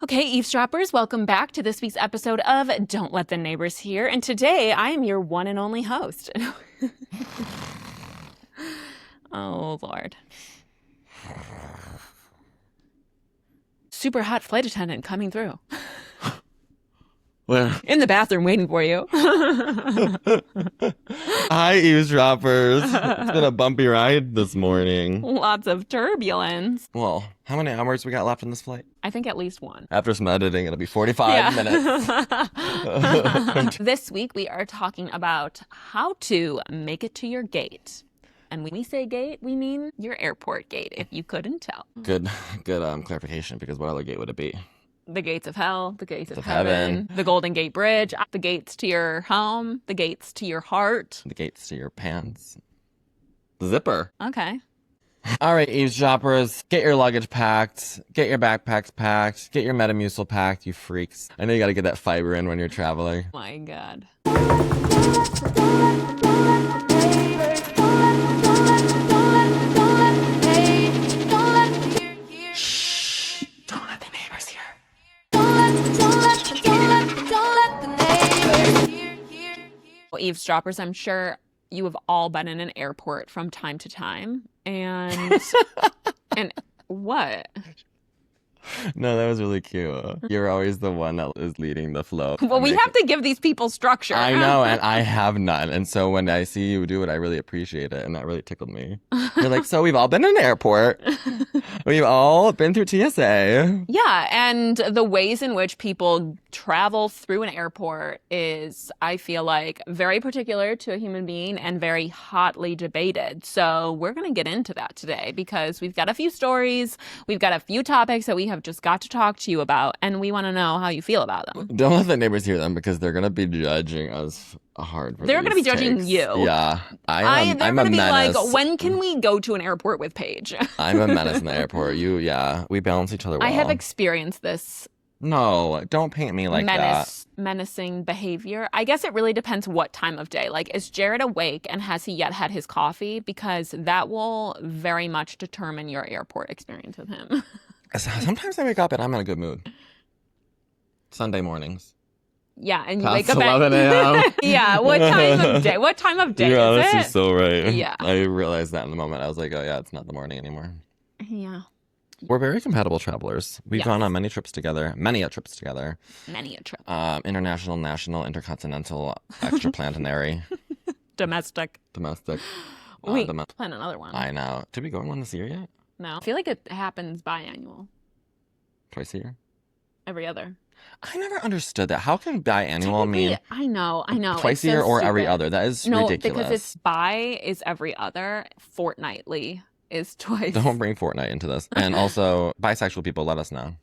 Okay, eavesdroppers, welcome back to this week's episode of Don't Let the Neighbors Hear. And today I am your one and only host. Oh, Lord. Super hot flight attendant coming through. Where? In the bathroom waiting for you. Hi, eavesdroppers. It's been a bumpy ride this morning. Lots of turbulence. Well, how many hours we got left in this flight? I think at least one. After some editing, it'll be 45 minutes. This week we are talking about how to make it to your gate. And when we say gate, we mean your airport gate, if you couldn't tell. Good clarification, because what other gate would it be? The gates of hell, the gates of heaven, the Golden Gate Bridge, the gates to your home, the gates to your heart. The gates to your pants. The zipper. Okay. All right, eavesdroppers, get your luggage packed, get your backpacks packed, get your Metamucil packed, you freaks. I know you gotta get that fiber in when you're traveling. My God. Eavesdroppers, I'm sure you have all been in an airport from time to time. And what? No, that was really cute. You're always the one that is leading the flow. Well, we have to give these people structure. I know, and I have none. And so when I see you do it, I really appreciate it. And that really tickled me. You're like, so we've all been in an airport. We've all been through TSA. Yeah, and the ways in which people travel through an airport is, I feel like, very particular to a human being and very hotly debated. So we're going to get into that today because we've got a few stories, we've got a few topics that we have just got to talk to you about, and we want to know how you feel about them. Don't let the neighbors hear them because they're going to be judging us hard for They're going to be judging takes. you. Yeah. They're I'm going a to be menace. like, when can we go to an airport with Paige? I'm a menace in the airport. We balance each other well. I have experienced this. No, don't paint me like that. Menacing behavior. I guess it really depends what time of day. Like, is Jared awake and has he yet had his coffee? Because that will very much determine your airport experience with him. Sometimes I wake up and I'm in a good mood. Sunday mornings. Yeah, and you Past wake up 11 a.m. Yeah, what time of day? What time of day You're is honestly it? so right. Yeah. I realized that in the moment. I was like, oh yeah, it's not the morning anymore. Yeah. We're very compatible travelers. We've Yes. gone on many trips together. Many a trips together. Many a trip. International, national, intercontinental, extraplanetary, Domestic. domestic. Wait, plan another one. I know. Did we go on one this year yet? No. I feel like it happens biannual. Twice a year? Every other. I never understood that. How can biannual mean I know. twice It's a year so or every stupid. other? That is No, ridiculous. because it's bi is every other, fortnightly is twice. Don't bring Fortnite into this. And also, bisexual people, let us know.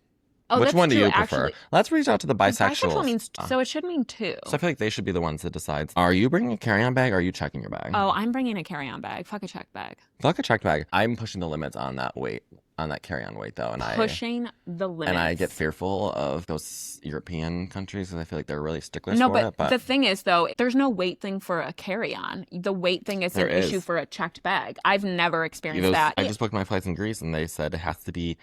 Oh, Which that's one do true, you prefer? actually. Let's reach out to the bisexuals. Bisexual means, so it should mean two. So I feel like they should be the ones that decide. Are you bringing a carry-on bag or are you checking your bag? Oh, I'm bringing a carry-on bag. Fuck a check bag. Fuck a checked bag. I'm pushing the limits on that weight, on that carry-on weight though. And Pushing the limits. And I get fearful of those European countries because I feel like they're really sticklers No, for but it. But the thing is, though, there's no weight thing for a carry-on. The weight thing is There an issue is. for a checked bag. I've never experienced that. I just booked my flights in Greece and they said it has to be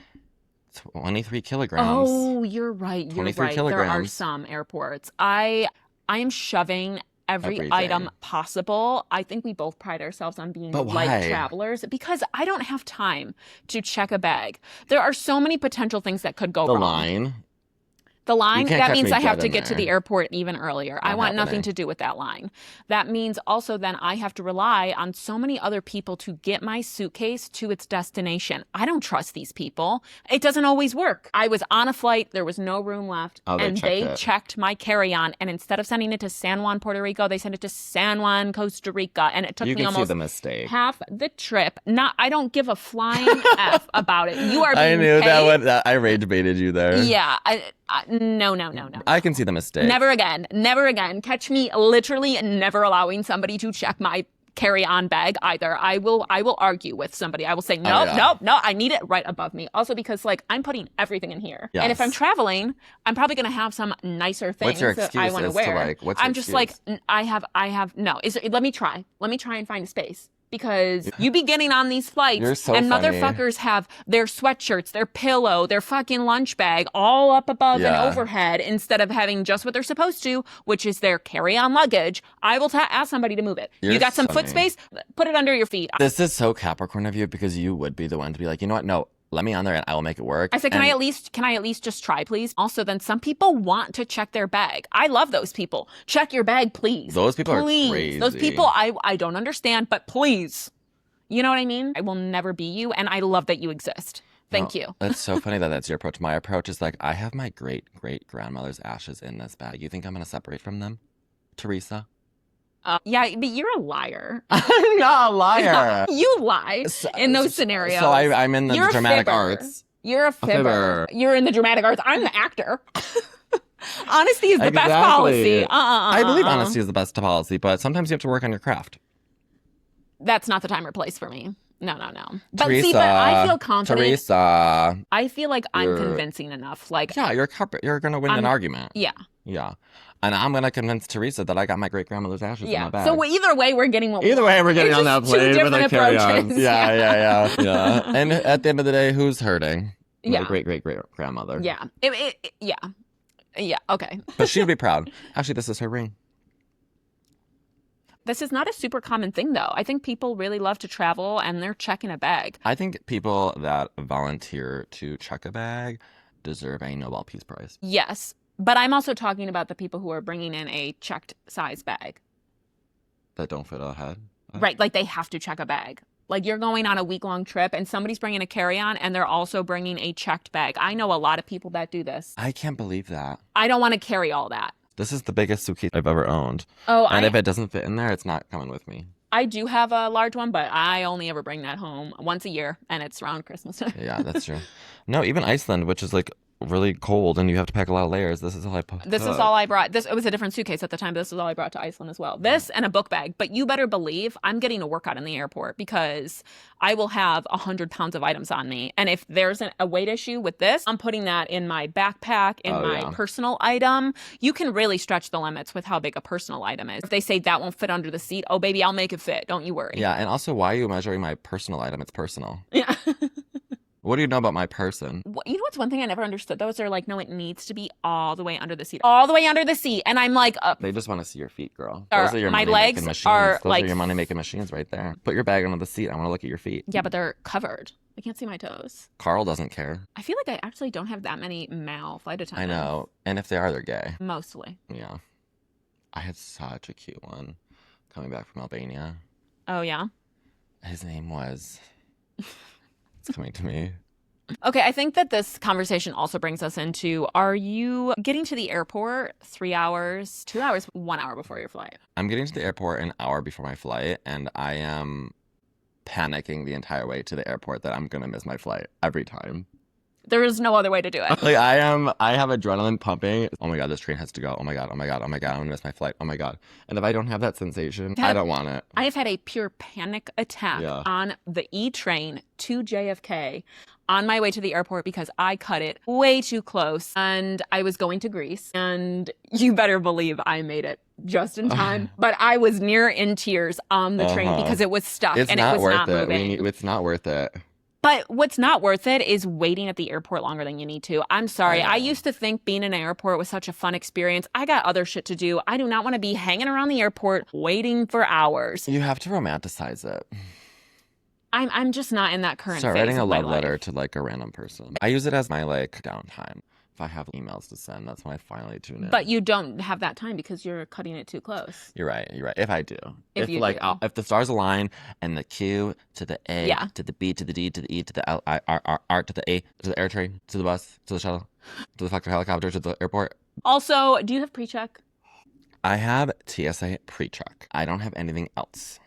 23 kilograms. Oh, you're right. You're 23 right. There are kilograms. some airports. I am shoving every Everything. item possible. I think we both pride ourselves on being But light why? travelers because I don't have time to check a bag. There are so many potential things that could go The wrong. line. The line, You can't that catch means me I have dead to in get to there. the airport even earlier. I Not want nothing happening. to do with that line. That means also then I have to rely on so many other people to get my suitcase to its destination. I don't trust these people. It doesn't always work. I was on a flight, there was no room left, Oh, and they it. checked my carry-on, and instead of sending it to San Juan, Puerto Rico, they sent it to San Juan, Costa Rica, and it took You me can see almost the mistake. half the trip. I don't give a flying F about it. You are being I knew paid. that I rage baited you there. Yeah, no. I can see the mistake. Never again. Never again. Catch me literally never allowing somebody to check my carry-on bag either. I will argue with somebody. I will say, no, yeah. no, I need it right above me. Also because I'm putting everything in here. Yes. And if I'm traveling, I'm probably going to have some nicer things What's your that I excuse want to as to, wear. like, what's your I'm just like, excuse? I have, no. Let me try and find a space. because you be getting on these flights You're so and funny. motherfuckers have their sweatshirts, their pillow, their fucking lunch bag all up above and Yeah. overhead instead of having just what they're supposed to, which is their carry-on luggage. I will ask somebody to move it. You're you got some foot funny. space? Put it under your feet. This is so Capricorn of you because you would be the one to be like, you know what? No, let me on there and I will make it work. I said, can I at least just try, please? Also, then some people want to check their bag. I love those people. Check your bag, please. Those people please. are crazy. Those people I don't understand, but please. You know what I mean? I will never be you, and I love that you exist. Thank you. It's so funny that that's your approach. My approach is like, I have my great-great-grandmother's ashes in this bag. You think I'm going to separate from them? Teresa? Yeah, but you're a liar. I'm not a liar. You lie in those scenarios. So I'm in the You're a dramatic fibber. arts. You're a fibber. fibber. You're in the dramatic arts. I'm the actor. Honesty is the best Exactly. policy. I believe honesty is the best policy, but sometimes you have to work on your craft. That's not the time or place for me. No. But Teresa, see, but I feel confident. Teresa. I feel like I'm You're- convincing enough. Like, Yeah, you're going to win an argument. yeah. Yeah. And I'm going to convince Teresa that I got my great-grandmother's ashes in my bag. So either way, we're getting what we Either way, we're getting It's on that just two plane with our different carry-ons. approaches. Yeah. And at the end of the day, who's hurting? Yeah. My great-great-great-grandmother. Yeah. Yeah. Okay. But she'd be proud. Actually, this is her ring. This is not a super common thing, though. I think people really love to travel and they're checking a bag. I think people that volunteer to check a bag deserve a Nobel Peace Prize. Yes. But I'm also talking about the people who are bringing in a checked size bag. That don't fit ahead. Right. Like they have to check a bag. Like you're going on a week-long trip and somebody's bringing a carry-on and they're also bringing a checked bag. I know a lot of people that do this. I can't believe that. I don't want to carry all that. This is the biggest suitcase I've ever owned. Oh, And if it doesn't fit in there, it's not coming with me. I do have a large one, but I only ever bring that home once a year, and it's around Christmas time. Yeah, that's true. No, even Iceland, which is like really cold and you have to pack a lot of layers. This is all I put. This is all I brought. It was a different suitcase at the time, but this is all I brought to Iceland as well. This and a book bag. But you better believe I'm getting a workout in the airport because I will have 100 pounds of items on me. And if there's a weight issue with this, I'm putting that in my backpack, in my personal item. You can really stretch the limits with how big a personal item is. If they say that won't fit under the seat, oh, baby, I'll make it fit. Don't you worry. Yeah, and also, why are you measuring my personal item? It's personal. Yeah. What do you know about my person? You know what's one thing I never understood? Those are like, no, it needs to be all the way under the seat. All the way under the seat. And I'm like, They just want to see your feet, girl. Or Those are your my money-making legs machines. are Those like- are your money-making machines right there. Put your bag under the seat. I want to look at your feet. yeah, but they're covered. I can't see my toes. Carl doesn't care. I feel like I actually don't have that many male flight I attendants. know. And if they are, they're gay. Mostly. Yeah. I had such a cute one coming back from Albania. Oh, yeah? His name was... It's coming to me. Okay, I think that this conversation also brings us into, are you getting to the airport 3 hours, 2 hours, 1 hour before your flight? I'm getting to the airport an hour before my flight, and I am panicking the entire way to the airport that I'm going to miss my flight every time. There is no other way to do it. Like I have adrenaline pumping. Oh my God, this train has to go. Oh my God, I'm gonna miss my flight. Oh my God. And if I don't have that sensation, I don't want it. I have had a pure panic attack on the E train to JFK on my way to the airport because I cut it way too close and I was going to Greece. And you better believe I made it just in time. But I was near in tears on the train because it was stuck It's and not it was worth not it. moving. It's not worth it. But what's not worth it is waiting at the airport longer than you need to. I'm sorry. I used to think being in an airport was such a fun experience. I got other shit to do. I do not want to be hanging around the airport waiting for hours. You have to romanticize it. I'm just not in that current Start phase writing a of my love letter life. to like a random person. I use it as my like downtime. If I have emails to send, that's when I finally tune in. But you don't have that time because you're cutting it too close. You're right. If I do. If you like do. if the stars align and the Q to the A to the B to the D to the E to the L I R to the A to the air train to the bus to the shuttle to the fucking helicopter to the airport. Also, do you have pre-check? I have TSA pre-check. I don't have anything else.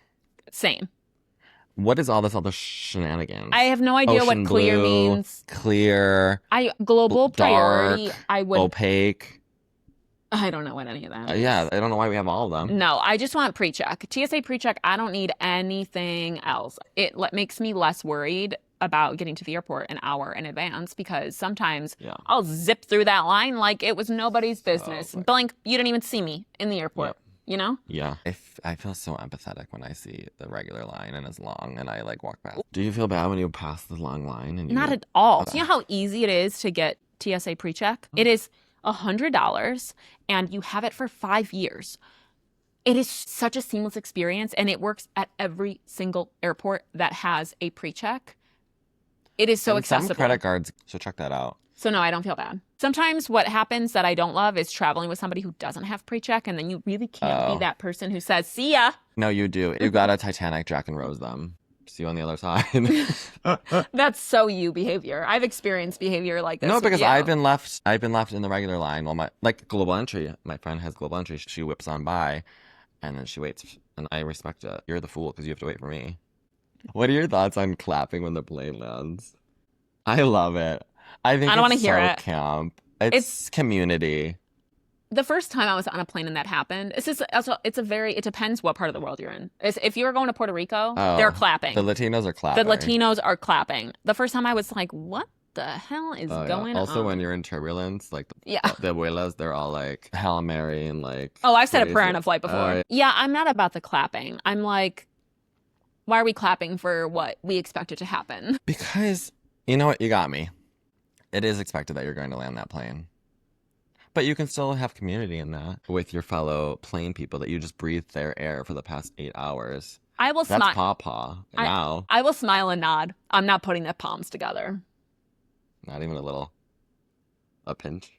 Same. What is all this other shenanigans? I have no idea Ocean what clear blue, means. Clear, Global priority. dark, I would. opaque. I don't know what any of that is. Yeah, I don't know why we have all of them. No, I just want pre-check. TSA pre-check, I don't need anything else. It makes me less worried about getting to the airport an hour in advance because sometimes I'll zip through that line like it was nobody's business. Blink, you didn't even see me in the airport. you know? Yeah. If I feel so empathetic when I see the regular line and it's long and I like walk past. Do you feel bad when you pass the long line and you Not at all. Do you know how easy it is to get TSA pre-check? It is $100 and you have it for 5 years. It is such a seamless experience and it works at every single airport that has a pre-check. It is so and accessible. Some credit cards, so check that out. So no, I don't feel bad. Sometimes what happens that I don't love is traveling with somebody who doesn't have pre-check, and then you really can't be that person who says, see ya. No, you do. You got a Titanic Jack and Rose them. See you on the other side. That's so you behavior. I've experienced behavior like this. No, because with you. I've been left in the regular line while my global entry. My friend has global entry. She whips on by, and then she waits, and I respect it. You're the fool because you have to wait for me. What are your thoughts on clapping when the plane lands? I love it. I think I don't want to it's hear so it. Camp. It's community. The first time I was on a plane and that happened, it depends what part of the world you're in. If you're going to Puerto Rico, they're clapping. The Latinos are clapping. The Latinos are clapping. The first time I was like, what the hell is going on? Also, when you're in turbulence, like the abuelas, they're all like Hail Mary and like. Oh, I've said a prayer on a flight before. Yeah, I'm not about the clapping. I'm like, why are we clapping for what we expected to happen? Because you know what, you got me. It is expected that you're going to land that plane. But you can still have community in that with your fellow plane people that you just breathed their air for the past 8 hours. I will smile. That's pawpaw. Now. I will smile and nod. I'm not putting the palms together. Not even a pinch.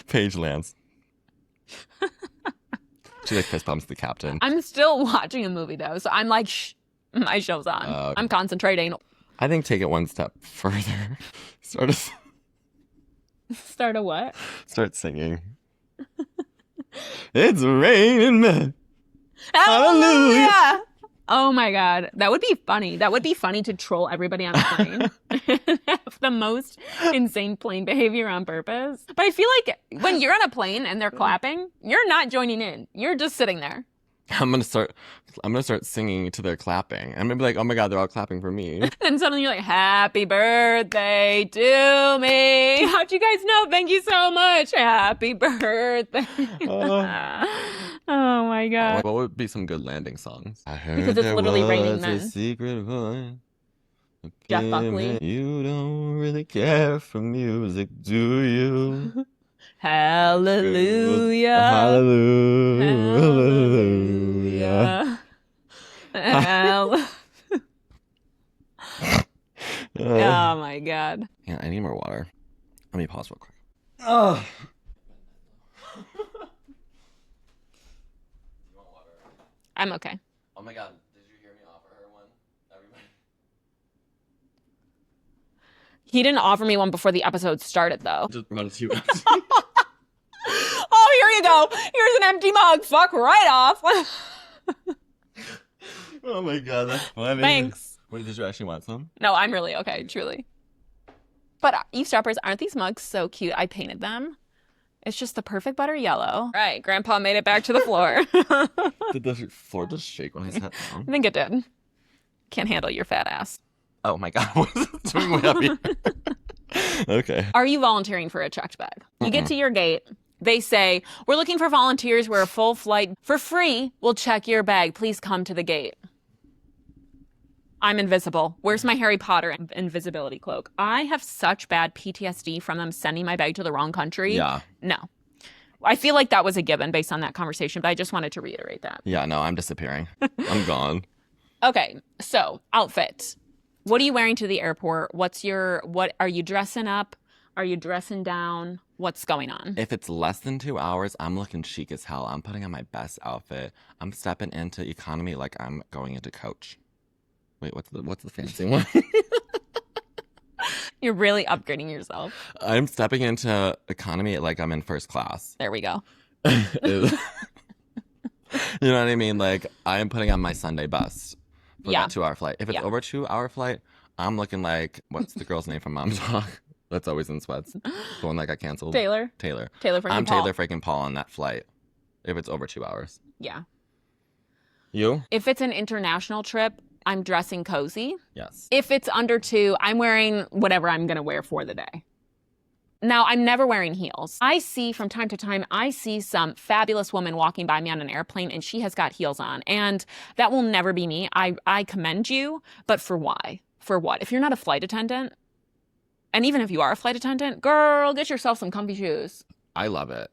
Paige lands. She like fist bumps the captain. I'm still watching a movie though, so I'm like, shh, my show's on. Okay. I'm concentrating. I think take it one step further. Start a what? Start singing. It's raining men. Hallelujah! Oh my God. That would be funny. That would be funny to troll everybody on a plane. Have the most insane plane behavior on purpose. But I feel like when you're on a plane and they're clapping, you're not joining in. You're just sitting there. I'm gonna start singing to their clapping. I'm gonna be like, oh my God, they're all clapping for me. And suddenly you're like, happy birthday to me. How'd you guys know? Thank you so much. Happy birthday. Oh my God. What would be some good landing songs? I heard Because it's literally raining men. men. Secret voice. Jeff Buckley. You don't really care for music, do you? Hallelujah. Hallelujah. Hallelujah. Oh my God. Yeah, I need more water. Let me pause real quick. Oh. I'm okay. Oh my God, did you hear me offer her one? Everybody. He didn't offer me one before the episode started, though. Just brought it to you. Oh, here you go. Here's an empty mug. Fuck right off. Oh my God, that's funny. Thanks. Wait, did you actually want some? No, I'm really okay, truly. But eavesdroppers, aren't these mugs so cute? I painted them. It's just the perfect butter yellow. Right, Grandpa made it back to the floor. Did the floor just shake when I sat down? I think it did. Can't handle your fat ass. Oh my God, what is it doing way up here? Okay. Are you volunteering for a checked bag? You get to your gate. They say, we're looking for volunteers. We're a full flight. For free, we'll check your bag. Please come to the gate. I'm invisible. Where's my Harry Potter invisibility cloak? I have such bad PTSD from them sending my bag to the wrong country. Yeah. No. I feel like that was a given based on that conversation, but I just wanted to reiterate that. Yeah, no, I'm disappearing. I'm gone. Okay, so outfit. What are you wearing to the airport? What are you dressing up? Are you dressing down? What's going on? If it's less than 2 hours, I'm looking chic as hell. I'm putting on my best outfit. I'm stepping into economy like I'm going into coach. Wait, what's the fancy one? You're really upgrading yourself. I'm stepping into economy like I'm in first class. There we go. You know what I mean? Like, I am putting on my Sunday best for that 2 hour flight. If it's over 2 hour flight, I'm looking like, what's the girl's name from Mom's Talk? That's always in sweats. The one that got canceled. Taylor I'm freaking Paul. Taylor freaking Paul on that flight. If it's over 2 hours. Yeah. You? If it's an international trip, I'm dressing cozy. Yes. If it's under 2, I'm wearing whatever I'm going to wear for the day. Now, I'm never wearing heels. I see from time to time, I see some fabulous woman walking by me on an airplane and she has got heels on. And that will never be me. I commend you, but for why? For what? If you're not a flight attendant, and even if you are a flight attendant, girl, get yourself some comfy shoes. I love it.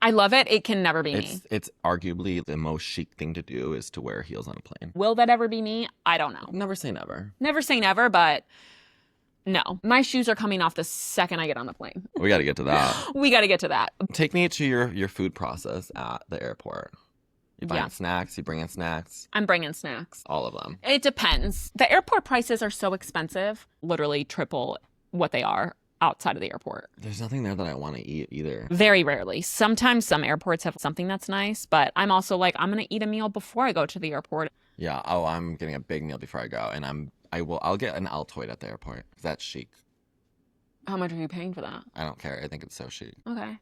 I love it. It can never be me. It's arguably the most chic thing to do is to wear heels on a plane. Will that ever be me? I don't know. Never say never. Never say never, but no. My shoes are coming off the second I get on the plane. We got to get to that. We got to get to that. Take me to your food process at the airport. You buy snacks, you bring in snacks. I'm bringing snacks. All of them. It depends. The airport prices are so expensive, literally triple what they are outside of the airport. There's nothing there that I want to eat either. Very rarely. Sometimes some airports have something that's nice, but I'm also like, I'm going to eat a meal before I go to the airport. Yeah. Oh, I'm getting a big meal before I go, and I'll get an Altoid at the airport. That's chic. How much are you paying for that? I don't care. I think it's so chic. Okay.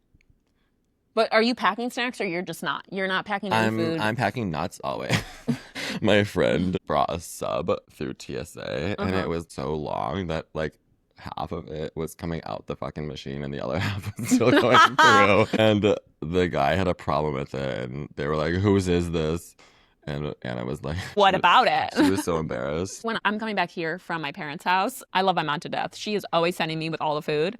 But are you packing snacks or you're just not? You're not packing any food? I'm packing nuts always. My friend brought a sub through TSA, and it was so long that like half of it was coming out the fucking machine and the other half was still going through. And the guy had a problem with it, and they were like, "Whose is this?" And I was like, "What about it?" She was so embarrassed. When I'm coming back here from my parents' house, I love my mom to death. She is always sending me with all the food.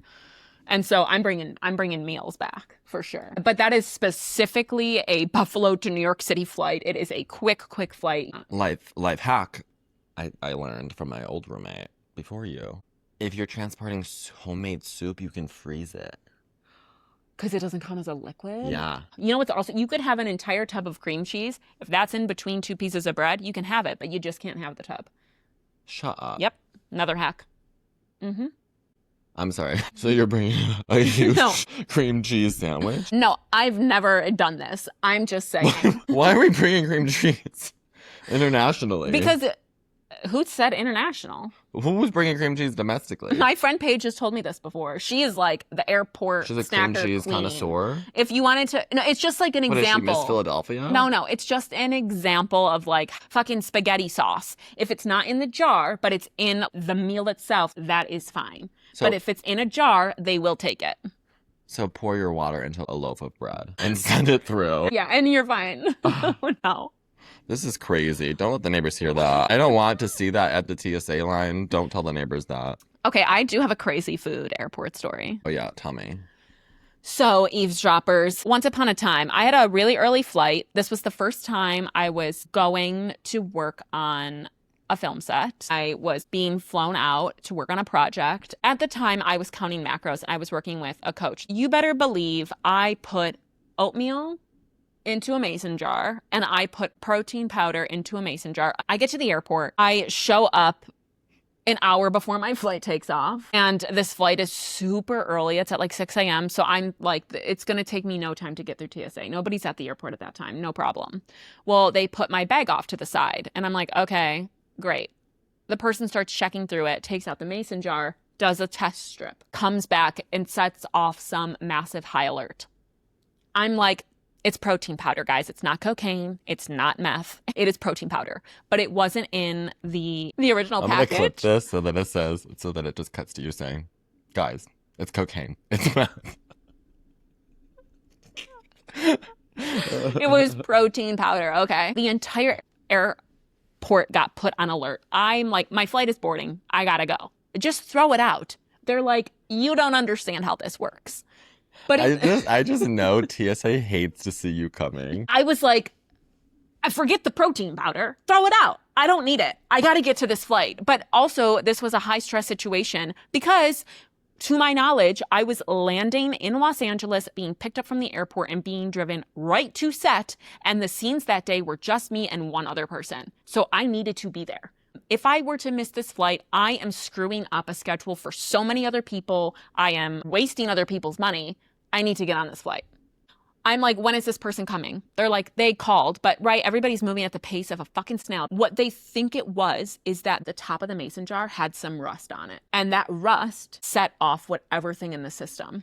And so I'm bringing meals back for sure. But that is specifically a Buffalo to New York City flight. It is a quick flight. Life hack I learned from my old roommate before you. If you're transporting homemade soup, you can freeze it. Because it doesn't count as a liquid? Yeah. You know what's also, you could have an entire tub of cream cheese. If that's in between two pieces of bread, you can have it, but you just can't have the tub. Shut up. Yep. Another hack. Mm-hmm. I'm sorry. So you're bringing a huge cream cheese sandwich? No, I've never done this. I'm just saying. Why are we bringing cream cheese internationally? Because who said international? Who was bringing cream cheese domestically? My friend Paige has told me this before. She is like the airport She's a cream cheese queen. Connoisseur? If you wanted to, no, it's just like an example. Is she Miss Philadelphia? No, it's just an example of like fucking spaghetti sauce. If it's not in the jar, but it's in the meal itself, that is fine. But if it's in a jar, they will take it. So pour your water into a loaf of bread and send it through. Yeah, and you're fine. No. This is crazy. Don't let the neighbors hear that. I don't want to see that at the TSA line. Don't tell the neighbors that. Okay, I do have a crazy food airport story. Oh yeah, tell me. So, eavesdroppers, once upon a time, I had a really early flight. This was the first time I was going to work on a film set. I was being flown out to work on a project. At the time, I was counting macros. I was working with a coach. You better believe I put oatmeal into a mason jar and I put protein powder into a mason jar. I get to the airport. I show up an hour before my flight takes off. And this flight is super early. It's at like 6 a.m. So I'm like, it's going to take me no time to get through TSA. Nobody's at the airport at that time. No problem. Well, they put my bag off to the side. And I'm like, okay, great. The person starts checking through it, takes out the mason jar, does a test strip, comes back and sets off some massive high alert. I'm like, it's protein powder, guys. It's not cocaine. It's not meth. It is protein powder. But it wasn't in the original package. I'm going to clip this so that it just cuts to you saying, guys, it's cocaine. It's meth. It was protein powder, okay? The entire airport got put on alert. I'm like, my flight is boarding. I gotta go. Just throw it out. They're like, you don't understand how this works. But I just know TSA hates to see you coming. I was like, I forget the protein powder. Throw it out. I don't need it. I got to get to this flight. But also, this was a high stress situation because, to my knowledge, I was landing in Los Angeles, being picked up from the airport and being driven right to set. And the scenes that day were just me and one other person. So I needed to be there. If I were to miss this flight, I am screwing up a schedule for so many other people. I am wasting other people's money. I need to get on this flight. I'm like, when is this person coming? They're like, they called, but right, everybody's moving at the pace of a fucking snail. What they think it was is that the top of the mason jar had some rust on it. And that rust set off whatever thing in the system.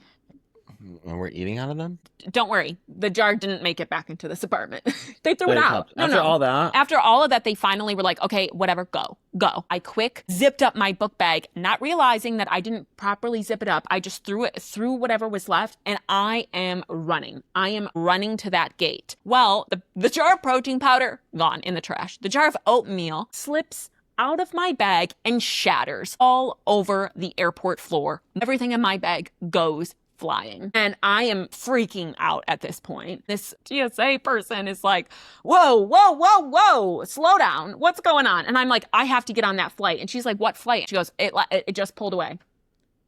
And we're eating out of them? Don't worry. The jar didn't make it back into this apartment. They threw it out. After all that? After all of that, they finally were like, okay, whatever, go. go. I quick zipped up my book bag, not realizing that I didn't properly zip it up. I just threw it through whatever was left, and I am running. I am running to that gate. Well, the jar of protein powder, gone in the trash. The jar of oatmeal slips out of my bag and shatters all over the airport floor. Everything in my bag goes flying. And I am freaking out at this point. This TSA person is like, whoa, whoa, whoa, whoa, slow down. What's going on? And I'm like, I have to get on that flight. And she's like, what flight? She goes, it just pulled away.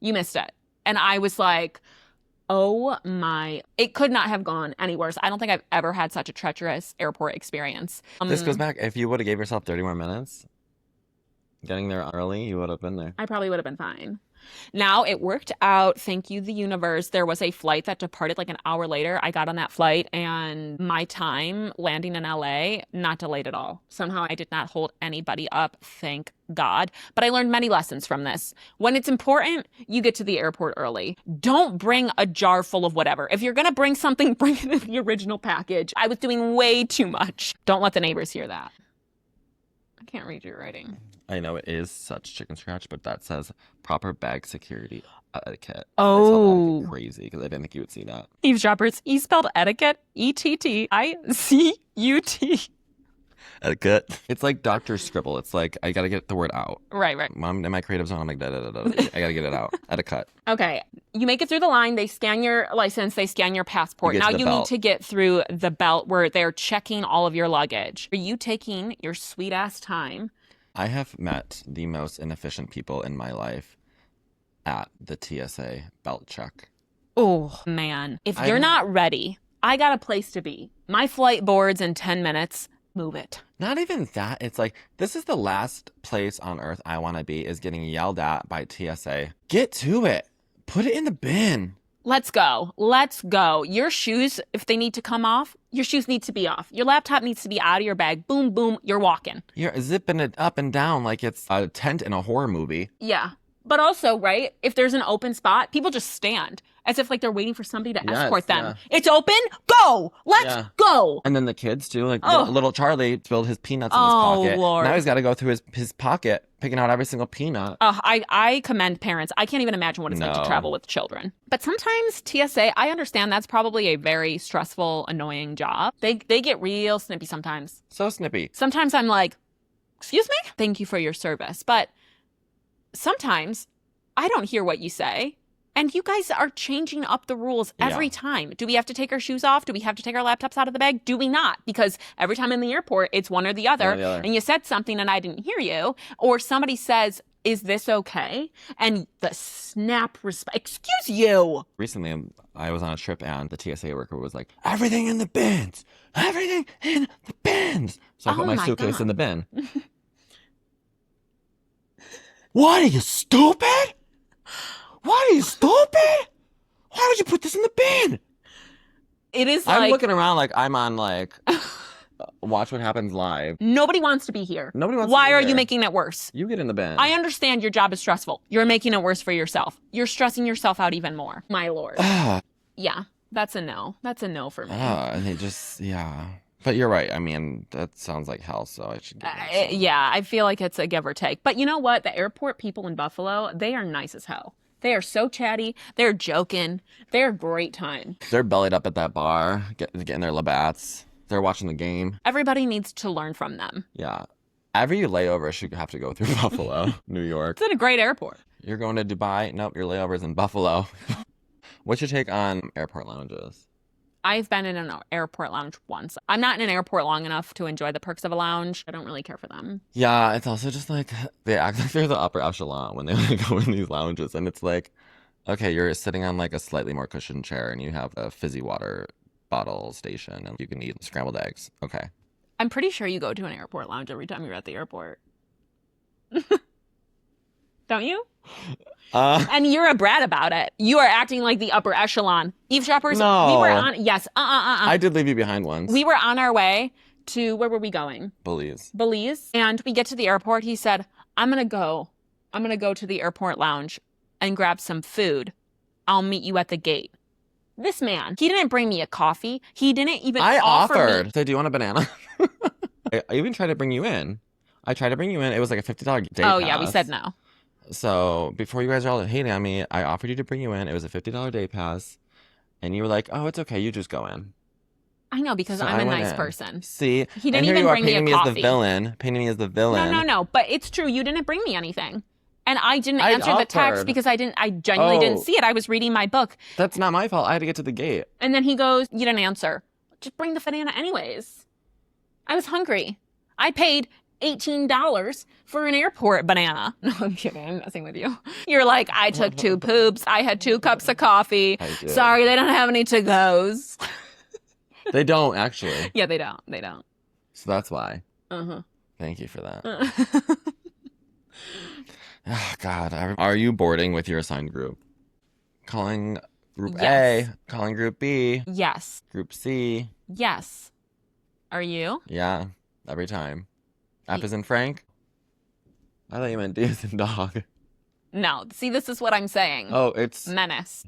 You missed it. And I was like, oh my, it could not have gone any worse. I don't think I've ever had such a treacherous airport experience. This goes back, if you would have gave yourself 30 more minutes, getting there early, you would have been there. I probably would have been fine. Now, it worked out. Thank you, the universe. There was a flight that departed like an hour later. I got on that flight, and my time landing in LA, not delayed at all. Somehow I did not hold anybody up, thank God. But I learned many lessons from this. When it's important, you get to the airport early. Don't bring a jar full of whatever. If you're going to bring something, bring it in the original package. I was doing way too much. Don't let the neighbors hear that. I can't read your writing. I know it is such chicken scratch, but that says proper bag security etiquette. Oh. Crazy, because I didn't think you would see that. Eavesdroppers, he spelled etiquette, Etticut. Etiquette. It's like Dr. Scribble. It's like, I gotta get the word out. Right. I'm in my creative zone. I'm like, da da da da. I gotta get it out. Etiquette. Okay. You make it through the line. They scan your license. They scan your passport. You get Now to the you belt. need to get through the belt where they're checking all of your luggage. Are you taking your sweet ass time? I have met the most inefficient people in my life at the TSA belt check. Oh, man. If you're not ready, I got a place to be. My flight boards in 10 minutes. Move it. Not even that. It's like, this is the last place on earth I want to be, is getting yelled at by TSA. Get to it. Put it in the bin. Let's go. Let's go. Your shoes, if they need to come off, your shoes need to be off. Your laptop needs to be out of your bag. Boom, boom, you're walking. You're zipping it up and down like it's a tent in a horror movie. Yeah. But also, right, if there's an open spot, people just stand as if like they're waiting for somebody to escort them. Yeah. It's open? Go! Let's go! And then the kids too, like little Charlie spilled his peanuts in his pocket. Lord. Now he's got to go through his pocket, picking out every single peanut. I commend parents. I can't even imagine what it's like to travel with children. But sometimes TSA, I understand that's probably a very stressful, annoying job. They get real snippy sometimes. So snippy. Sometimes I'm like, excuse me? Thank you for your service. But sometimes I don't hear what you say. And you guys are changing up the rules every time. Do we have to take our shoes off? Do we have to take our laptops out of the bag? Do we not? Because every time in the airport, it's one or the other. And you said something and I didn't hear you. Or somebody says, is this okay? And the snap response, excuse you. Recently, I was on a trip and the TSA worker was like, everything in the bins. Everything in the bins. So I put my suitcase in the bin. What, are you stupid? What, are you stupid? Why would you put this in the bin? It is I'm looking around like I'm on like Watch What Happens Live. Nobody wants to be here. Nobody wants Why to be are here. you making it worse? You get in the bin. I understand your job is stressful. You're making it worse for yourself. You're stressing yourself out even more. My lord. Yeah, that's a no. That's a no for me. And they just, But you're right. I mean, that sounds like hell, so I should give it yeah, I feel like it's a give or take. But you know what? The airport people in Buffalo, they are nice as hell. They are so chatty. They're joking. They're a great time. They're bellied up at that bar, getting their Labatt's. They're watching the game. Everybody needs to learn from them. Yeah. Every layover should have to go through Buffalo, New York. It's in a great airport. You're going to Dubai? Nope, your layover's in Buffalo. What's your take on airport lounges? I've been in an airport lounge once. I'm not in an airport long enough to enjoy the perks of a lounge. I don't really care for them. Yeah, it's also just like they act like they're the upper echelon when they go in these lounges. And it's like, okay, you're sitting on like a slightly more cushioned chair and you have a fizzy water bottle station and you can eat scrambled eggs. Okay. I'm pretty sure you go to an airport lounge every time you're at the airport. Don't you? And you're a brat about it. You are acting like the upper echelon. Eavesdroppers, No. we were on, yes, I did leave you behind once. We were on our way to, where were we going? Belize. Belize. And we get to the airport. He said, I'm going to go to the airport lounge and grab some food. I'll meet you at the gate. This man, he didn't bring me a coffee. He didn't even I offer offered. me. Said, do you want a banana? I even tried to bring you in. I tried to bring you in. It was like a $50 day Oh, pass. yeah, we said no. So before you guys are all hating on me, I offered you to bring you in. It was a $50 day pass. And you were like, oh, it's okay. You just go in. I know, because So I'm I a went nice in. person. See? He And didn't here even you are bring me a painting me as the coffee. villain. Painting me as the villain. No. But it's true. You didn't bring me anything. And I didn't I answer the text offered. because I genuinely didn't Oh. see it. I was reading my book. That's not my fault. I had to get to the gate. And then he goes, you didn't answer. Just bring the banana anyways. I was hungry. I paid $18 for an airport banana. No, I'm kidding. I'm messing with you. You're like, I took 2 poops. I had 2 cups of coffee. I did. Sorry, they don't have any to-goes. They don't, actually. Yeah, they don't. They don't. So that's why. Uh-huh. Thank you for that. Oh, God. Are you boarding with your assigned group? Calling group Yes. A. Calling group B. Yes. Group C. Yes. Are you? Yeah. Every time. F as in Frank? I thought you meant D as in dog. No. See, this is what I'm saying. Oh, it's Menace.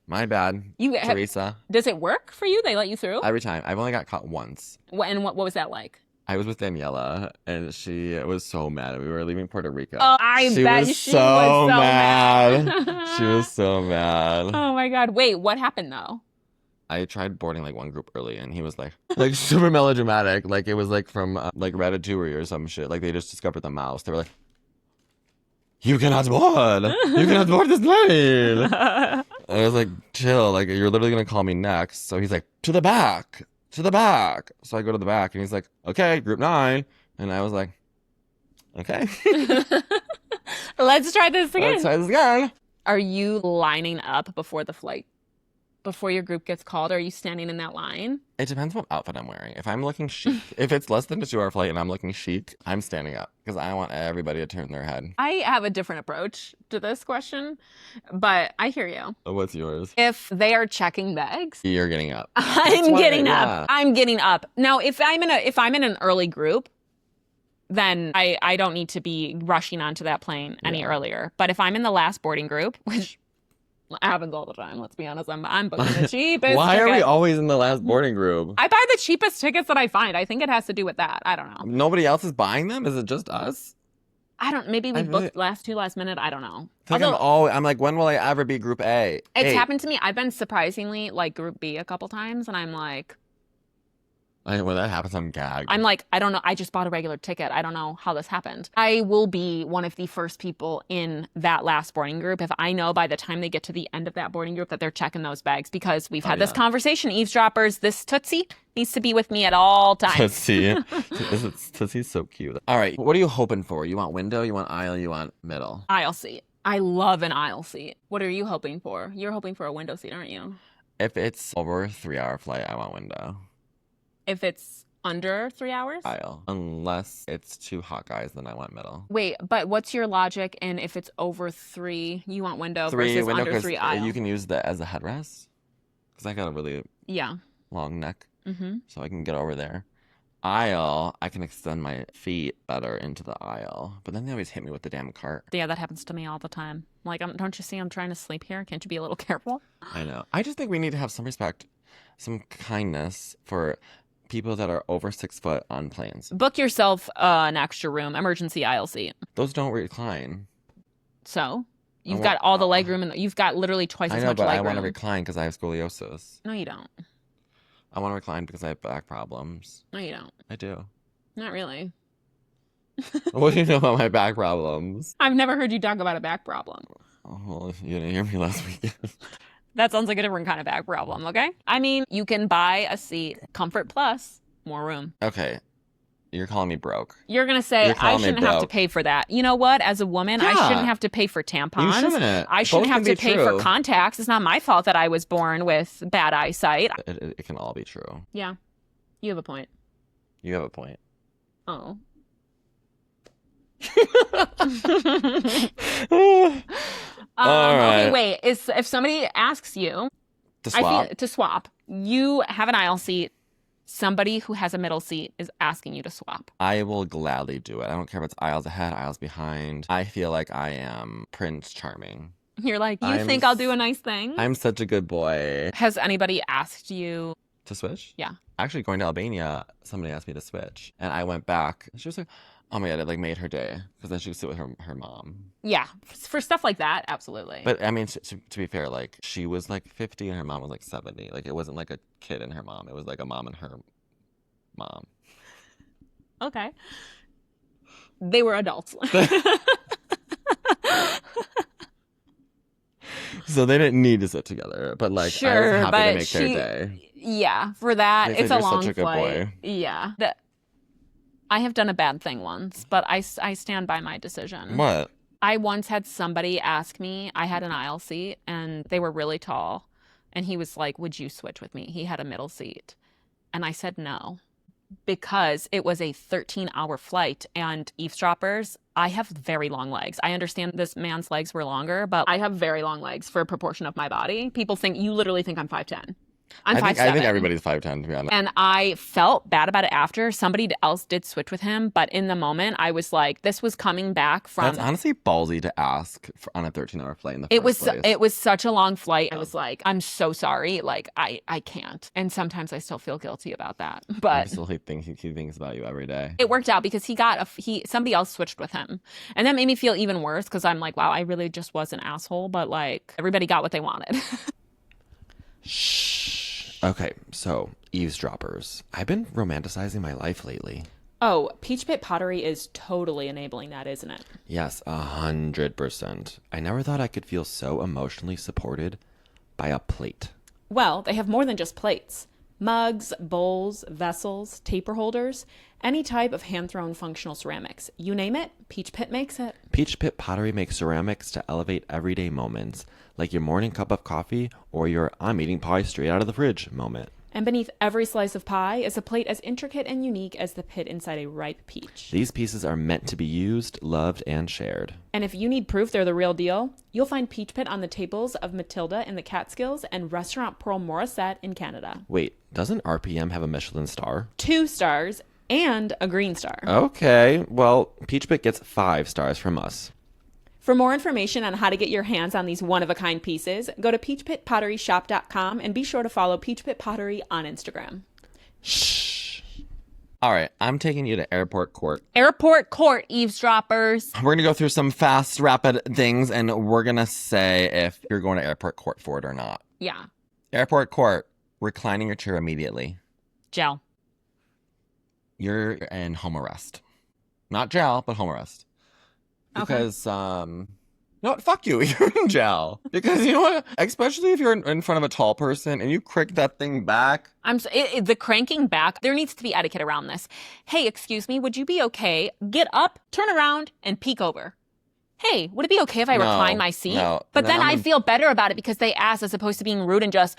my bad. Teresa. Does it work for you? They let you through? Every time. I've only got caught once. And what was that like? I was with Daniela, and she was so mad. We were leaving Puerto Rico. Oh, I bet she was so mad. She was so mad. Oh my God. Wait, what happened though? I tried boarding like one group early, and he was like super melodramatic. Like it was like from like Ratatouille or some shit. Like they just discovered the mouse. They were like, "You cannot board. You cannot board this plane." I was like, "Chill. Like you're literally gonna call me next." So he's like, "To the back. To the back." So I go to the back, and he's like, "Okay, group 9." And I was like, "Okay." Let's try this again. Let's try this again. Are you lining up before the flight? Before your group gets called? Are you standing in that line? It depends what outfit I'm wearing. If I'm looking chic, if it's less than a 2-hour flight and I'm looking chic, I'm standing up because I want everybody to turn their head. I have a different approach to this question, but I hear you. What's yours? If they are checking bags, You're getting up. I'm getting yeah. up. I'm getting up. Now, if I'm in an early group, then I don't need to be rushing onto that plane any earlier. But if I'm in the last boarding group, which happens all the time, let's be honest, I'm booking the cheapest Why are we ticket. always in the last boarding group? I buy the cheapest tickets that I find. I think it has to do with that. I don't know. Nobody else is buying them? Is it just us? Maybe we I booked last minute. I don't know. I'm like, when will I ever be group A? It's happened to me. I've been surprisingly like group B a couple times, and I'm like, When that happens, I'm gagged. I'm like, I don't know. I just bought a regular ticket. I don't know how this happened. I will be one of the first people in that last boarding group if I know by the time they get to the end of that boarding group that they're checking those bags, because we've had this conversation. Eavesdroppers, this Tootsie needs to be with me at all times. Tootsie's so cute. All right, what are you hoping for? You want window, you want aisle, you want middle? Aisle seat. I love an aisle seat. What are you hoping for? You're hoping for a window seat, aren't you? If it's over a 3-hour flight, I want window. If it's under 3 hours? Aisle. Unless it's 2 hot guys, then I want middle. Wait, but what's your logic? And if it's over 3, you want window versus window, under 3 aisle? You can use that as a headrest. Because I got a really long neck. Mm-hmm. So I can get over there. Aisle, I can extend my feet better into the aisle. But then they always hit me with the damn cart. Yeah, that happens to me all the time. Like, don't you see I'm trying to sleep here? Can't you be a little careful? I know. I just think we need to have some respect, some kindness for people that are over 6 foot on planes. Book yourself an extra room, emergency aisle seat. Those don't recline. So you've got all the leg room, and you've got literally twice as much leg room. I know, but I want to recline because I have scoliosis. No, you don't. I want to recline because I have back problems. No, you don't. I do. Not really. What do you know about my back problems? I've never heard you talk about a back problem. Oh, well, you didn't hear me last weekend. That sounds like a different kind of back problem, okay? I mean, you can buy a seat, Comfort Plus, more room. Okay. You're calling me broke. You're going to say, I shouldn't have to pay for that. You know what? As a woman, I shouldn't have to pay for tampons. You shouldn't. I shouldn't have to pay for contacts. It's not my fault that I was born with bad eyesight. It can all be true. Yeah. You have a point. You have a point. Oh. All right. Okay, wait. If somebody asks you To swap? You have an aisle seat. Somebody who has a middle seat is asking you to swap. I will gladly do it. I don't care if it's aisles ahead, aisles behind. I feel like I am Prince Charming. You're like, you think I'll do a nice thing? I'm such a good boy. Has anybody asked you To switch? Yeah. Actually, going to Albania, somebody asked me to switch. And I went back. She was like, Oh my God, it like made her day because then she could sit with her mom. Yeah, for stuff like that, absolutely. But I mean, to be fair, like she was like 50 and her mom was like 70. Like it wasn't like a kid and her mom. It was like a mom and her mom. Okay. They were adults. So they didn't need to sit together, but like I was Sure, happy to but make their day. yeah, for that, They it's said a you're long such a good flight. boy. Yeah. I have done a bad thing once, but I stand by my decision. What? I once had somebody ask me, I had an aisle seat and they were really tall. And he was like, would you switch with me? He had a middle seat. And I said no, because it was a 13-hour flight and eavesdroppers, I have very long legs. I understand this man's legs were longer, but I have very long legs for a proportion of my body. People think, you literally think I'm 5'10". I'm 5'7". I think everybody's 5'10", to be honest. And I felt bad about it after. Somebody else did switch with him, but in the moment, I was like, this was coming back from... That's honestly ballsy to ask on a 13-hour flight in the first place. It was such a long flight. I was like, I'm so sorry. Like, I can't. And sometimes I still feel guilty about that. I But still think he thinks about you every day. it worked out because somebody else switched with him. And that made me feel even worse because I'm like, wow, I really just was an asshole. But like, everybody got what they wanted. Shh. Okay, so eavesdroppers. I've been romanticizing my life lately. Oh, Peach Pit Pottery is totally enabling that, isn't it? Yes, 100%. I never thought I could feel so emotionally supported by a plate. Well, they have more than just plates. Mugs, bowls, vessels, taper holders, any type of hand-thrown functional ceramics. You name it, Peach Pit makes it. Peach Pit Pottery makes ceramics to elevate everyday moments, like your morning cup of coffee or your I'm eating pie straight out of the fridge moment. And beneath every slice of pie is a plate as intricate and unique as the pit inside a ripe peach. These pieces are meant to be used, loved, and shared. And if you need proof they're the real deal, you'll find Peach Pit on the tables of Matilda in the Catskills and Restaurant Pearl Morissette in Canada. Wait, doesn't RPM have a Michelin star? 2 stars and a green star. Okay, well, Peach Pit gets 5 stars from us. For more information on how to get your hands on these one-of-a-kind pieces, go to peachpitpotteryshop.com and be sure to follow Peach Pit Pottery on Instagram. Shh. All right, I'm taking you to Airport Court. Airport Court, eavesdroppers. We're going to go through some fast, rapid things, and we're going to say if you're going to Airport Court for it or not. Yeah. Airport Court, reclining your chair immediately. Jail. You're in home arrest. Not jail, but home arrest. Because, no, fuck you. You're in jail. Because you know what? Especially if you're in front of a tall person and you crick that thing back. The cranking back, there needs to be etiquette around this. Hey, excuse me, would you be okay? Get up, turn around, and peek over. Hey, would it be okay if I recline my seat? No. But then I feel better about it because they asked as opposed to being rude and just,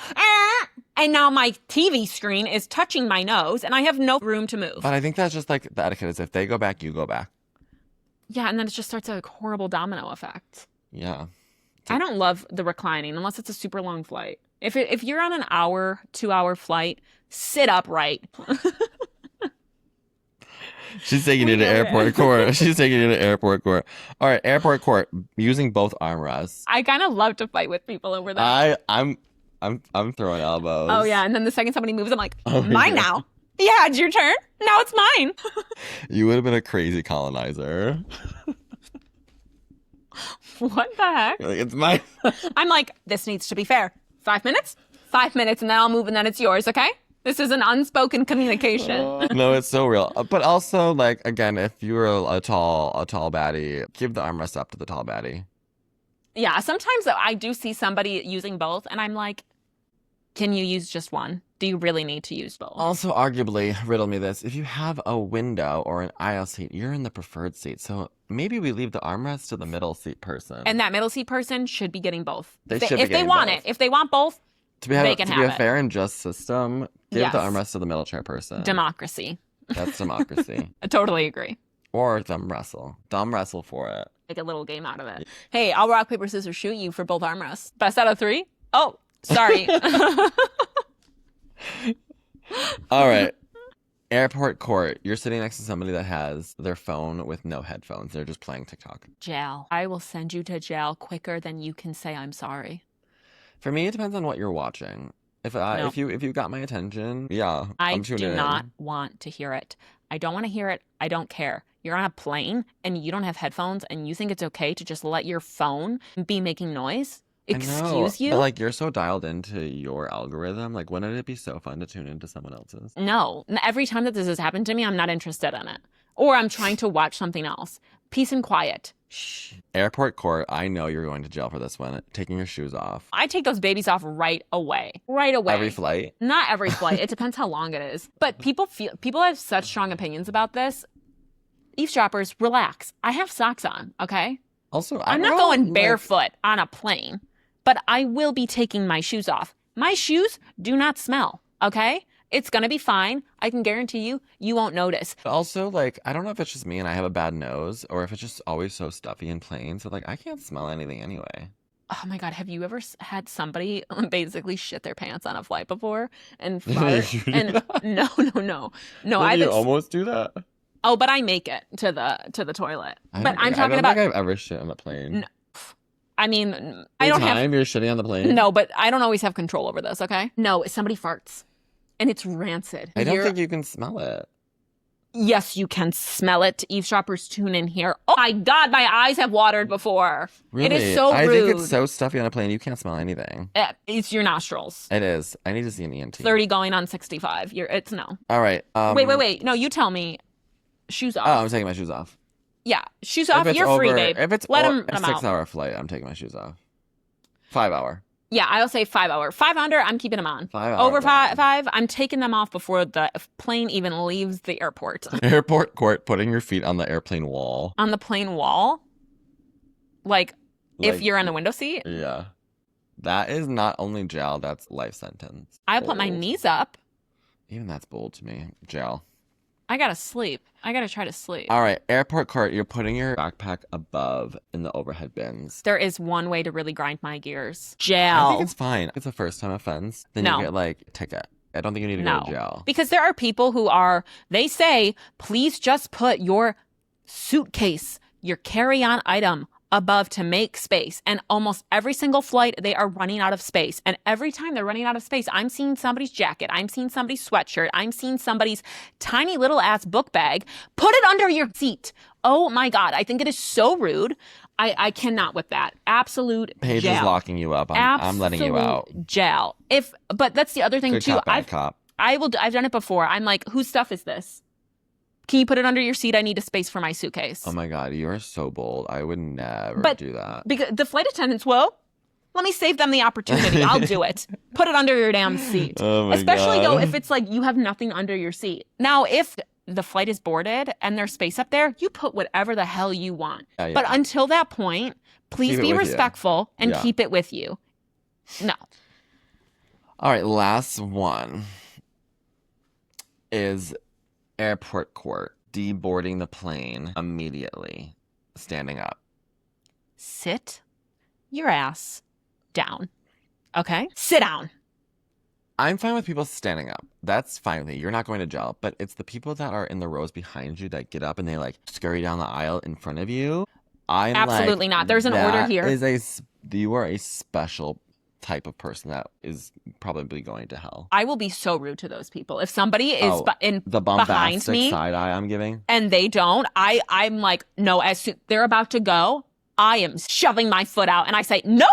and now my TV screen is touching my nose and I have no room to move. But I think that's just like the etiquette is if they go back, you go back. Yeah, and then it just starts a horrible domino effect. Yeah. I don't love the reclining unless it's a super long flight. If you're on an hour, 2-hour flight, sit upright. She's taking you to Airport Court. She's taking you to Airport Court. All right, Airport Court, using both armrests. I kind of love to fight with people over that. I'm throwing elbows. Oh yeah, and then the second somebody moves, I'm like, Oh, mine yeah. now. Yeah, it's your turn. Now it's mine. You would have been a crazy colonizer. What the heck? You're like, it's mine. I'm like, this needs to be fair. 5 minutes? 5 minutes, and then I'll move, and then it's yours, okay? This is an unspoken communication. No, it's so real. But also, like, again, if you're a tall baddie, give the armrest up to the tall baddie. Yeah, sometimes I do see somebody using both, and I'm like, can you use just one? Do you really need to use both? Also, arguably, riddle me this, if you have a window or an aisle seat, you're in the preferred seat. So maybe we leave the armrest to the middle seat person. And that middle seat person should be getting both. If they want it. If they want both, they can have be it. a fair and just system, give Yes. the armrest to the middle chair person. Democracy. That's democracy. I totally agree. Or dumb wrestle. Dumb wrestle for it. Make a little game out of it. Hey, I'll rock, paper, scissors, shoot you for both armrests. Best out of 3? Oh, sorry. All right. Airport Court. You're sitting next to somebody that has their phone with no headphones. They're just playing TikTok. Jail. I will send you to jail quicker than you can say I'm sorry. For me, it depends on what you're watching. If No. if you got my attention, yeah, I I'm tuning do in. not want to hear it. I don't want to hear it. I don't care. You're on a plane and you don't have headphones and you think it's okay to just let your phone be making noise? I know, Excuse you? but like you're so dialed into your algorithm. Like, wouldn't it be so fun to tune into someone else's? No. Every time that this has happened to me, I'm not interested in it. Or I'm trying to watch something else. Peace and quiet. Shh. Airport court, I know you're going to jail for this one. Taking your shoes off. I take those babies off right away. Right away. Every flight? Not every flight. It depends how long it is. But people have such strong opinions about this. Eavesdroppers, relax. I have socks on, okay? Also, I'm not going barefoot on a plane, but I will be taking my shoes off. My shoes do not smell, okay? It's gonna be fine. I can guarantee you, you won't notice. Also, like, I don't know if it's just me and I have a bad nose or if it's just always so stuffy in planes. So, like, I can't smell anything anyway. Oh my God, have you ever had somebody basically shit their pants on a flight before and fart? And no. Did you almost do that? Oh, but I make it to the toilet. But I'm talking I about. don't think I've ever shit on the plane. No, I mean, I Every don't time have. you're shitting on the plane? No, but I don't always have control over this. Okay. No, somebody farts, and it's rancid. I don't think you can smell it. Yes, you can smell it. Eavesdroppers, tune in here. Oh my God, my eyes have watered before. Really? It is so rude. I think it's so stuffy on a plane, you can't smell anything. It's your nostrils. It is. I need to see an ENT. 30 going on 65. It's no. All right. Wait. No, you tell me. Shoes off. Oh, I'm taking my shoes off. Yeah, shoes off. You're free, babe. If it's Let a them out. 6-hour flight, I'm taking my shoes off. 5 hour. Yeah, I'll say 5 hour. 5 under, I'm keeping them on. 5 hour. Over five, I'm taking them off before the plane even leaves the airport. Airport court, putting your feet on the airplane wall. On the plane wall? Like if you're in the window seat? Yeah. That is not only jail, that's life sentence. I put my knees up. Even that's bold to me. Jail. I gotta sleep. I gotta try to sleep. All right, airport court, you're putting your backpack above in the overhead bins. There is one way to really grind my gears. I Jail. think it's fine. It's a first-time offense. Then No. you get, like, a ticket. I don't think you need to go to jail. Because there are people who they say, please just put your suitcase, your carry-on item above to make space. And almost every single flight, they are running out of space. And every time they're running out of space, I'm seeing somebody's jacket. I'm seeing somebody's sweatshirt. I'm seeing somebody's tiny little ass book bag. Put it under your seat. Oh my God. I think it is so rude. I cannot with that. Absolute Paige jail. is locking you up. I'm letting you out. Jail. But that's the other thing Good too. cop, bad cop. I've done it before. I'm like, whose stuff is this? Can you put it under your seat? I need a space for my suitcase. Oh my God, you are so bold. I would never do that. Because the flight attendants, well, let me save them the opportunity. I'll do it. Put it under your damn seat. Oh my Especially God. though if it's like you have nothing under your seat. Now, if the flight is boarded and there's space up there, you put whatever the hell you want. Yeah. But until that point, please Keep it be with you. respectful and Yeah. keep it with you. No. All right, last one is airport court. Deboarding the plane immediately. Standing up. Sit your ass down. Okay? Sit down. I'm fine with people standing up. That's fine with me. You're not going to jail. But it's the people that are in the rows behind you that get up and they like scurry down the aisle in front of you. I'm Absolutely like, not. There's an order that here. You are a special type of person that is probably going to hell. I will be so rude to those people. If somebody is behind The bombastic me side eye I'm giving. and they don't, I'm like, no, as soon they're about to go, I am shoving my foot out and I say, nope,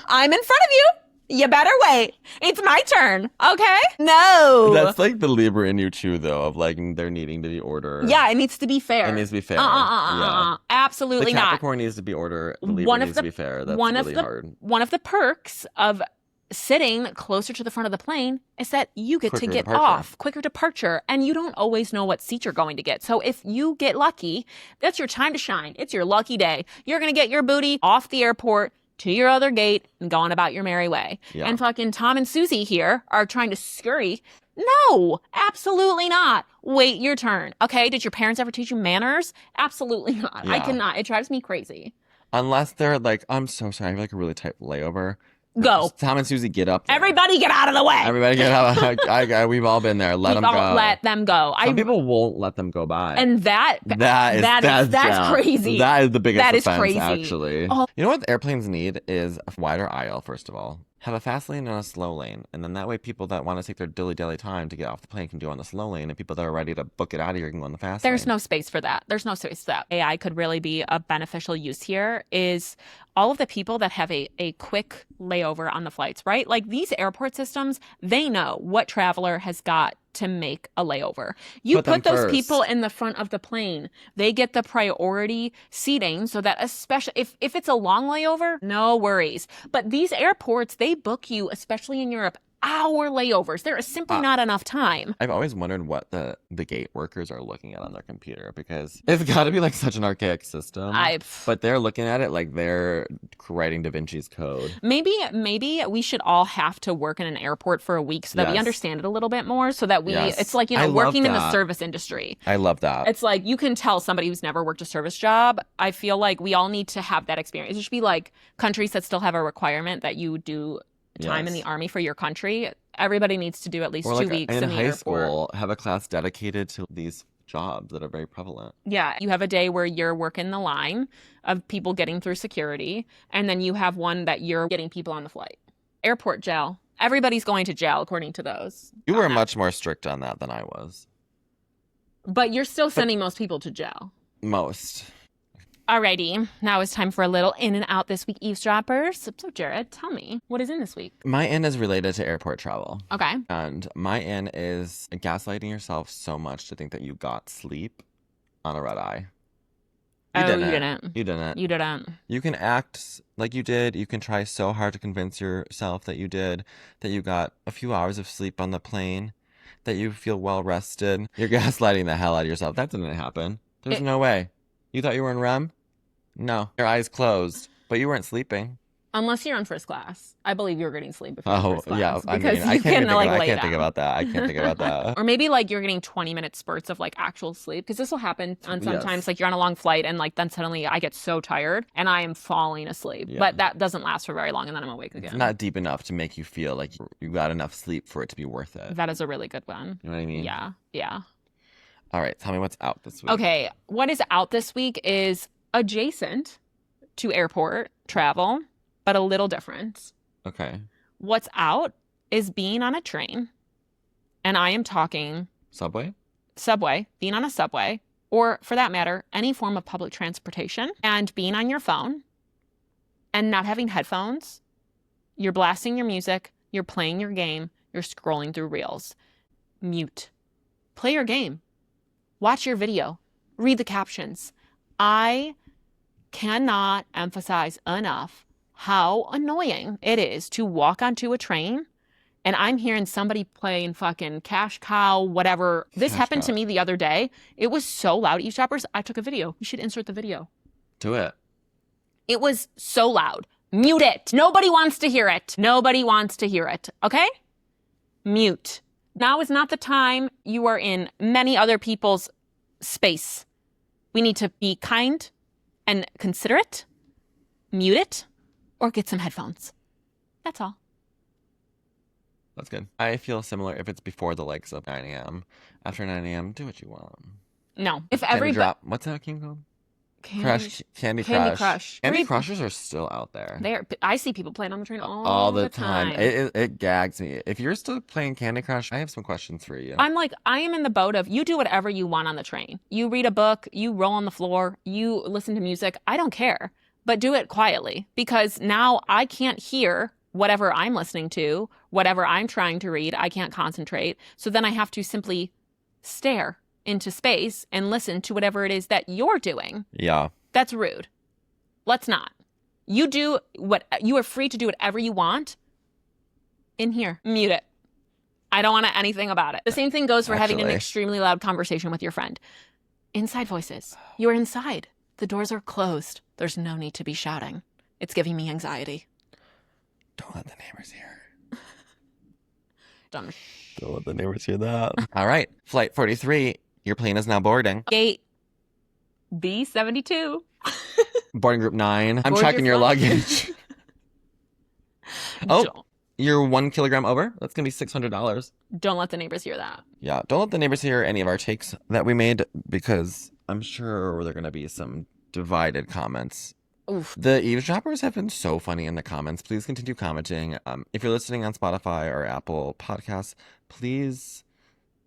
I'm in front of you. You better wait. It's my turn. Okay? No. That's like the Libra in you too, though, of like they're needing to be order. Yeah, it needs to be fair. It needs to be fair. Absolutely The not. Capricorn needs to be order. The Libra needs to be fair. That's really hard. One of the perks of sitting closer to the front of the plane is that you get to get off, quicker departure, and you don't always know what seat you're going to get. So if you get lucky, that's your time to shine. It's your lucky day. You're going to get your booty off the airport to your other gate and going about your merry way. Yeah. And fucking Tom and Susie here are trying to scurry. No, absolutely not. Wait your turn. Okay, did your parents ever teach you manners? Absolutely not. I Yeah. cannot. It drives me crazy. Unless they're like, I'm so sorry, I have like a really tight layover. Go. Tom and Susie, get up there. Everybody get out of the way. Everybody get up. We've all been there. Let them go. Let them go. Some people won't let them go by. And that's that's crazy. That is the biggest That is offense, crazy. actually. Oh. You know what airplanes need is a wider aisle, first of all. Have a fast lane and a slow lane. And then that way people that want to take their dilly-dally time to get off the plane can do it on the slow lane, and people that are ready to book it out of here can go on the fast There's lane. no space for that. There's no space for that. AI could really be a beneficial use here is all of the people that have a quick layover on the flights, right? Like these airport systems, they know what traveler has got to make a layover. You Put them put those first. people in the front of the plane. They get the priority seating so that especially if it's a long layover, no worries. But these airports, they book you, especially in Europe, hour layovers. There is simply not enough time. I've always wondered what the gate workers are looking at on their computer, because it's got to be like such an archaic system. But they're looking at it like they're writing Da Vinci's code. Maybe we should all have to work in an airport for a week so that we understand it a little bit more, so that it's like, working in the service industry. I love that. It's like you can tell somebody who's never worked a service job. I feel like we all need to have that experience. It should be like countries that still have a requirement that you do time in the army for your country. Everybody needs to do at least 2 weeks in the high airport. school, have a class dedicated to these jobs that are very prevalent. Yeah, you have a day where you're working the line of people getting through security, and then you have one that you're getting people on the flight. Airport jail. Everybody's going to jail according to those. You were much more strict on that than I was. But you're still sending most people to jail. Most. Alrighty, now it's time for a little in and out this week, eavesdroppers. So Jared, tell me, what is in this week? My in is related to airport travel. Okay. And my in is gaslighting yourself so much to think that you got sleep on a red eye. You didn't. You didn't. You can act like you did. You can try so hard to convince yourself that you did, that you got a few hours of sleep on the plane, that you feel well rested. You're gaslighting the hell out of yourself. That didn't happen. There's no way. You thought you were in REM? No. Your eyes closed, but you weren't sleeping. Unless you're in first class. I believe you're getting sleep if you're in first class. Yeah. Because I you can like lay I can't down. think about that. I can't think about that. Or maybe like you're getting 20-minute spurts of like actual sleep, because this will happen on sometimes like you're on a long flight and like then suddenly I get so tired and I am falling asleep. Yeah. But that doesn't last for very long and then I'm awake again. It's not deep enough to make you feel like you got enough sleep for it to be worth it. That is a really good one. You know what I mean? Yeah. All right, tell me what's out this week. Okay, what is out this week is adjacent to airport travel, but a little different. Okay. What's out is being on a train, and I am talking subway, being on a subway, or for that matter, any form of public transportation, and being on your phone and not having headphones. You're blasting your music, you're playing your game, you're scrolling through reels. Mute. Play your game. Watch your video. Read the captions. I cannot emphasize enough how annoying it is to walk onto a train and I'm hearing somebody playing fucking Cash Cow, whatever. This happened to me the other day. It was so loud, eavesdroppers. I took a video. You should insert the video. Do it. It was so loud. Mute it. Nobody wants to hear it. Nobody wants to hear it. Okay? Mute. Now is not the time. You are in many other people's space. We need to be kind and considerate. Mute it or get some headphones. That's all. That's good. I feel similar if it's before the likes of 9 a.m. After 9 a.m., do what you want. No. If Candy drop. What's that game called? Candy Crush. Candy Crushers are still out there. I see people playing on the train all the time. It gags me. If you're still playing Candy Crush, I have some questions for you. I'm like, I am in the boat of you do whatever you want on the train. You read a book, you roll on the floor, you listen to music. I don't care. But do it quietly, because now I can't hear whatever I'm listening to, whatever I'm trying to read. I can't concentrate. So then I have to simply stare into space and listen to whatever it is that you're doing. Yeah. That's rude. Let's not. You are free to do whatever you want in here. Mute it. I don't want anything about it. The same thing goes for having an extremely loud conversation with your friend. Inside voices. You're inside. The doors are closed. There's no need to be shouting. It's giving me anxiety. Don't let the neighbors hear. Don't let the neighbors hear that. All right. Flight 43. Your plane is now boarding. Gate B72. Boarding group 9. I'm tracking your luggage. You're 1 kilogram over? That's going to be $600. Don't let the neighbors hear that. Yeah. Don't let the neighbors hear any of our takes that we made, because I'm sure there are going to be some divided comments. Oof. The eavesdroppers have been so funny in the comments. Please continue commenting. If you're listening on Spotify or Apple Podcasts, please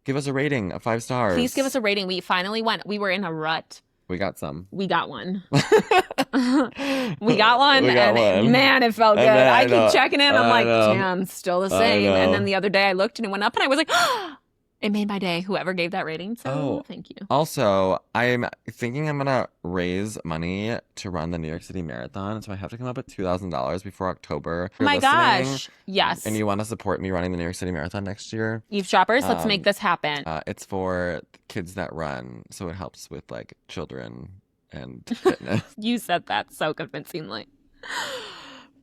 give us a rating of 5 stars. Please give us a rating. We finally went. We were in a rut. We got some. We got one. We got one. We got one. Man, it felt good. I keep checking in. I'm like, know. damn, still the same. And then the other day I looked and it went up and I was like, it made my day. Whoever gave that rating. So thank you. Also, I'm thinking I'm going to raise money to run the New York City Marathon. So I have to come up with $2,000 before October. Oh my gosh. Yes. And you want to support me running the New York City Marathon next year? Eavesdroppers, let's make this happen. It's for kids that run. So it helps with like children and fitness. You said that so convincingly.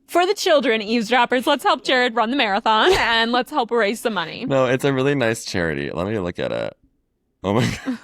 For the children, eavesdroppers, let's help Jared run the marathon and let's help raise some money. No, it's a really nice charity. Let me look at it. Oh my God.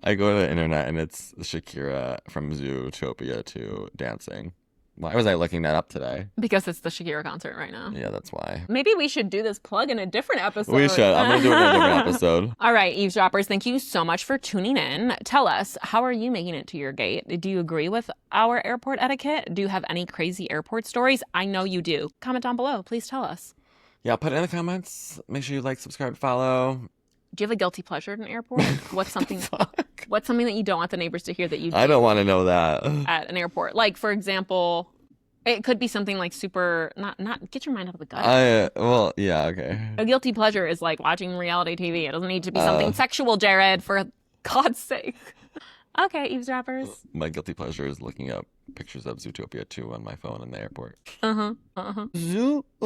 I go to the internet and it's Shakira from Zootopia to dancing. Why was I looking that up today? Because it's the Shakira concert right now. Yeah, that's why. Maybe we should do this plug in a different episode. We should. I'm going to do it in a different episode. All right, eavesdroppers, thank you so much for tuning in. Tell us, how are you making it to your gate? Do you agree with our airport etiquette? Do you have any crazy airport stories? I know you do. Comment down below. Please tell us. Yeah, put it in the comments. Make sure you like, subscribe, follow. Do you have a guilty pleasure at an airport? What's something that you don't want the neighbors to hear that you do I don't want to know that. at an airport? Like, for example, it could be something like super not get your mind out of the gutter. Well, yeah, okay. A guilty pleasure is like watching reality TV. It doesn't need to be something sexual, Jared, for God's sake. Okay, eavesdroppers. My guilty pleasure is looking up pictures of Zootopia 2 on my phone in the airport. I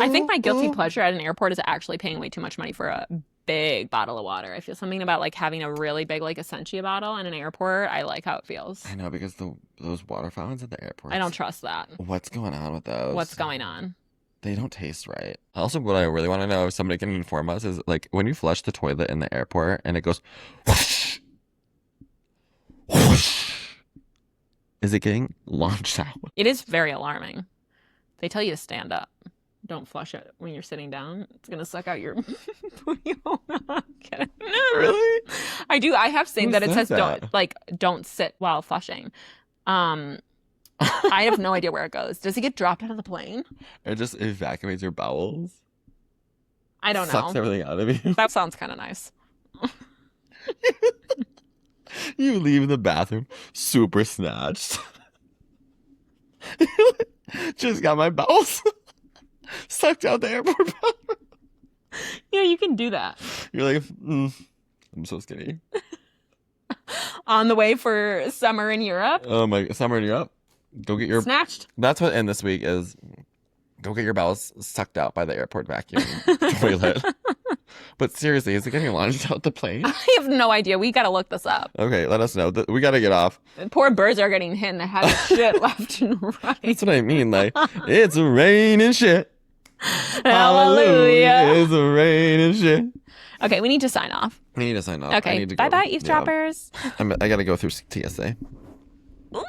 think my guilty pleasure at an airport is actually paying way too much money for a big bottle of water. I feel something about like having a really big like Essentia bottle in an airport. I like how it feels. I know, because those water fountains at the airport. I don't trust that. What's going on with those? What's going on? They don't taste right. Also, what I really want to know, if somebody can inform us, is like when you flush the toilet in the airport and it goes whoosh, whoosh, is it getting launched out? It is very alarming. They tell you to stand up. Don't flush it when you're sitting down. It's gonna suck out your booty hole. I'm kidding. Really? I do. I have seen Who that it says says that? don't sit while flushing. I have no idea where it goes. Does it get dropped out of the plane? It just evacuates your bowels. I don't know. Sucks everything out of you. That sounds kind of nice. You leave the bathroom super snatched. Just got my bowels sucked out the airport bathroom. Yeah, you can do that. You're like, I'm so skinny. On the way for summer in Europe. Oh my, summer in Europe. Go get your Snatched. That's what in this week is. Go get your bowels sucked out by the airport vacuum toilet. But seriously, is it getting launched out the plane? I have no idea. We gotta look this up. Okay, let us know. We gotta get off. Poor birds are getting hit in the head of shit left and right. That's what I mean. Like, it's raining shit. Hallelujah. It's raining shit. Okay, we need to sign off. We need to sign off. Okay, bye-bye, eavesdroppers. Yeah. I gotta go through TSA. Ooh.